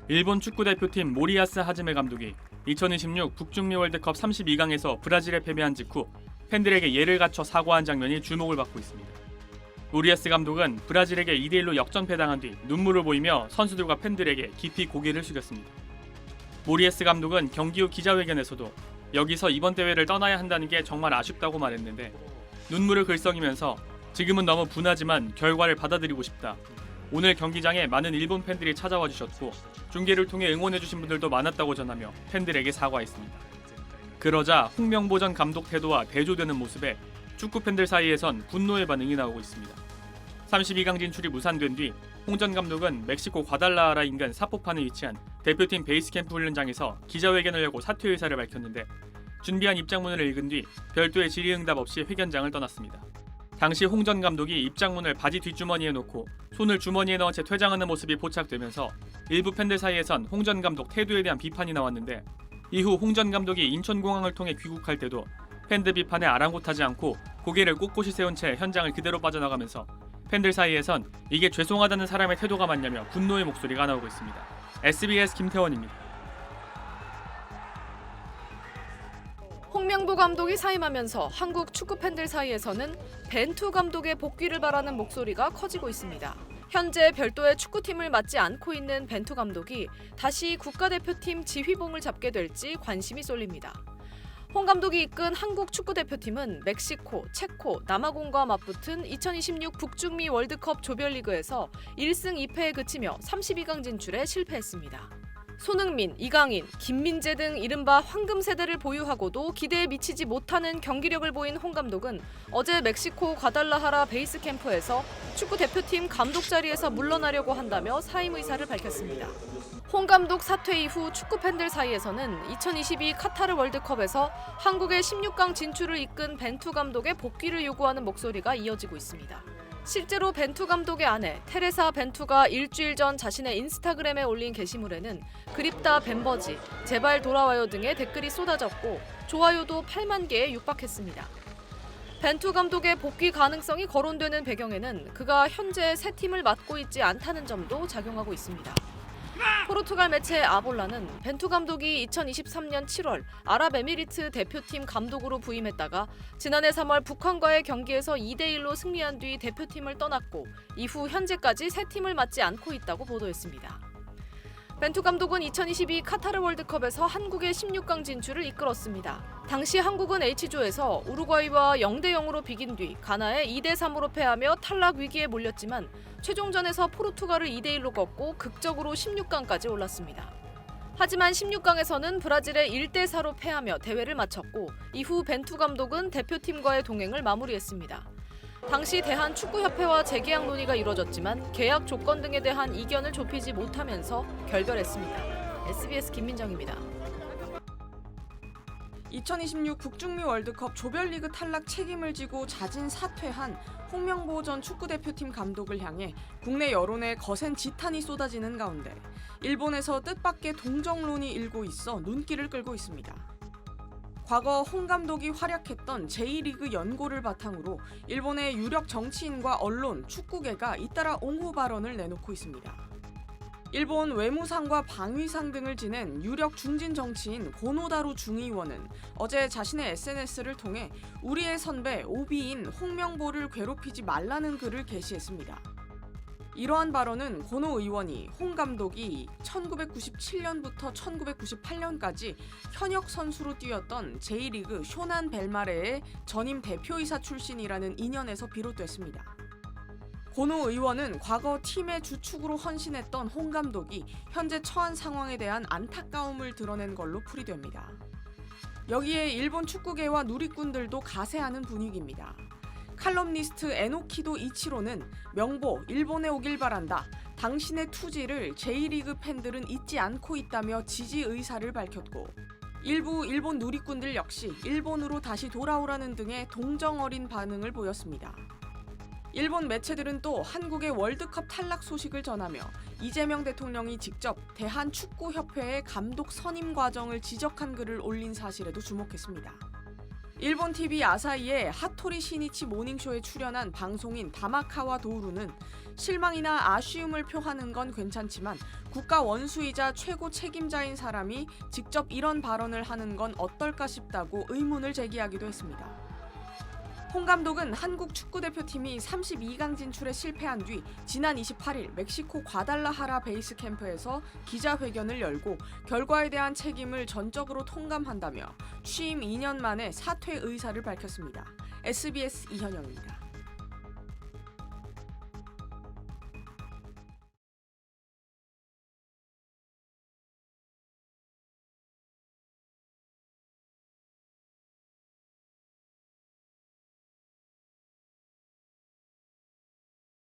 일본 축구대표팀 모리야스 하즈메 감독이 2026 북중미 월드컵 32강에서 브라질에 패배한 직후 팬들에게 예를 갖춰 사과한 장면이 주목을 받고 있습니다. 모리야스 감독은 브라질에게 2대1로 역전패당한 뒤 눈물을 보이며 선수들과 팬들에게 깊이 고개를 숙였습니다. 모리야스 감독은 경기 후 기자회견에서도 여기서 이번 대회를 떠나야 한다는 게 정말 아쉽다고 말했는데 눈물을 글썽이면서 지금은 너무 분하지만 결과를 받아들이고 싶다. 오늘 경기장에 많은 일본 팬들이 찾아와 주셨고 중계를 통해 응원해주신 분들도 많았다고 전하며 팬들에게 사과했습니다. 그러자 홍명보 전 감독 태도와 대조되는 모습에 축구 팬들 사이에선 분노의 반응이 나오고 있습니다. 32강 진출이 무산된 뒤 홍 전 감독은 멕시코 과달라하라 인근 사포판에 위치한 대표팀 베이스 캠프 훈련장에서 기자회견을 열고 사퇴 의사를 밝혔는데 준비한 입장문을 읽은 뒤 별도의 질의응답 없이 회견장을 떠났습니다. 당시 홍 전 감독이 입장문을 바지 뒷주머니에 놓고 손을 주머니에 넣은 채 퇴장하는 모습이 포착되면서 일부 팬들 사이에선 홍 전 감독 태도에 대한 비판이 나왔는데 이후 홍 전 감독이 인천공항을 통해 귀국할 때도 팬들 비판에 아랑곳하지 않고 고개를 꼿꼿이 세운 채 현장을 그대로 빠져나가면서 팬들 사이에선 이게 죄송하다는 사람의 태도가 맞냐며 분노의 목소리가 나오고 있습니다. SBS 김태원입니다. 홍명보 감독이 사임하면서 한국 축구 팬들 사이에서는 벤투 감독의 복귀를 바라는 목소리가 커지고 있습니다. 현재 별도의 축구팀을 맡지 않고 있는 벤투 감독이 다시 국가대표팀 지휘봉을 잡게 될지 관심이 쏠립니다. 홍 감독이 이끈 한국 축구대표팀은 멕시코, 체코, 남아공과 맞붙은 2026 북중미 월드컵 조별리그에서 1승 2패에 그치며 32강 진출에 실패했습니다. 손흥민, 이강인, 김민재 등 이른바 황금 세대를 보유하고도 기대에 미치지 못하는 경기력을 보인 홍 감독은 어제 멕시코 과달라하라 베이스 캠프에서 축구 대표팀 감독 자리에서 물러나려고 한다며 사임 의사를 밝혔습니다. 홍 감독 사퇴 이후 축구 팬들 사이에서는 2022 카타르 월드컵에서 한국의 16강 진출을 이끈 벤투 감독의 복귀를 요구하는 목소리가 이어지고 있습니다. 실제로 벤투 감독의 아내 테레사 벤투가 일주일 전 자신의 인스타그램에 올린 게시물에는 그립다 벤버지, 제발 돌아와요 등의 댓글이 쏟아졌고 좋아요도 8만 개에 육박했습니다. 벤투 감독의 복귀 가능성이 거론되는 배경에는 그가 현재 새 팀을 맡고 있지 않다는 점도 작용하고 있습니다. 포르투갈 매체 아볼라는 벤투 감독이 2023년 7월 아랍에미리트 대표팀 감독으로 부임했다가 지난해 3월 북한과의 경기에서 2대1로 승리한 뒤 대표팀을 떠났고 이후 현재까지 새 팀을 맡지 않고 있다고 보도했습니다. 벤투 감독은 2022 카타르 월드컵에서 한국의 16강 진출을 이끌었습니다. 당시 한국은 H조에서 우루과이와 0대0으로 비긴 뒤 가나에 2대3으로 패하며 탈락 위기에 몰렸지만 최종전에서 포르투갈을 2대1로 꺾고 극적으로 16강까지 올랐습니다. 하지만 16강에서는 브라질에 1대4로 패하며 대회를 마쳤고 이후 벤투 감독은 대표팀과의 동행을 마무리했습니다. 당시 대한축구협회와 재계약 논의가 이뤄졌지만 계약 조건 등에 대한 이견을 좁히지 못하면서 결별했습니다. SBS 김민정입니다. 2026 북중미 월드컵 조별리그 탈락 책임을 지고 자진 사퇴한 홍명보 전 축구대표팀 감독을 향해 국내 여론에 거센 지탄이 쏟아지는 가운데 일본에서 뜻밖의 동정론이 일고 있어 눈길을 끌고 있습니다. 과거 홍 감독이 활약했던 J리그 연고를 바탕으로 일본의 유력 정치인과 언론, 축구계가 잇따라 옹호 발언을 내놓고 있습니다. 일본 외무상과 방위상 등을 지낸 유력 중진 정치인 고노다루 중의원은 어제 자신의 SNS를 통해 우리의 선배 오비인 홍명보를 괴롭히지 말라는 글을 게시했습니다. 이러한 발언은 고노 의원이 홍 감독이 1997년부터 1998년까지 현역 선수로 뛰었던 J리그 쇼난 벨마레의 전임 대표이사 출신이라는 인연에서 비롯됐습니다. 고노 의원은 과거 팀의 주축으로 헌신했던 홍 감독이 현재 처한 상황에 대한 안타까움을 드러낸 걸로 풀이됩니다. 여기에 일본 축구계와 누리꾼들도 가세하는 분위기입니다. 칼럼니스트 에노키도 이치로는 명보, 일본에 오길 바란다. 당신의 투지를 J리그 팬들은 잊지 않고 있다며 지지 의사를 밝혔고 일부 일본 누리꾼들 역시 일본으로 다시 돌아오라는 등의 동정 어린 반응을 보였습니다. 일본 매체들은 또 한국의 월드컵 탈락 소식을 전하며 이재명 대통령이 직접 대한축구협회의 감독 선임 과정을 지적한 글을 올린 사실에도 주목했습니다. 일본 TV 아사히의 하토리 시니치 모닝쇼에 출연한 방송인 다마카와 도우루는 실망이나 아쉬움을 표하는 건 괜찮지만 국가 원수이자 최고 책임자인 사람이 직접 이런 발언을 하는 건 어떨까 싶다고 의문을 제기하기도 했습니다. 홍 감독은 한국 축구대표팀이 32강 진출에 실패한 뒤 지난 28일 멕시코 과달라하라 베이스 캠프에서 기자회견을 열고 결과에 대한 책임을 전적으로 통감한다며 취임 2년 만에 사퇴 의사를 밝혔습니다. SBS 이현영입니다.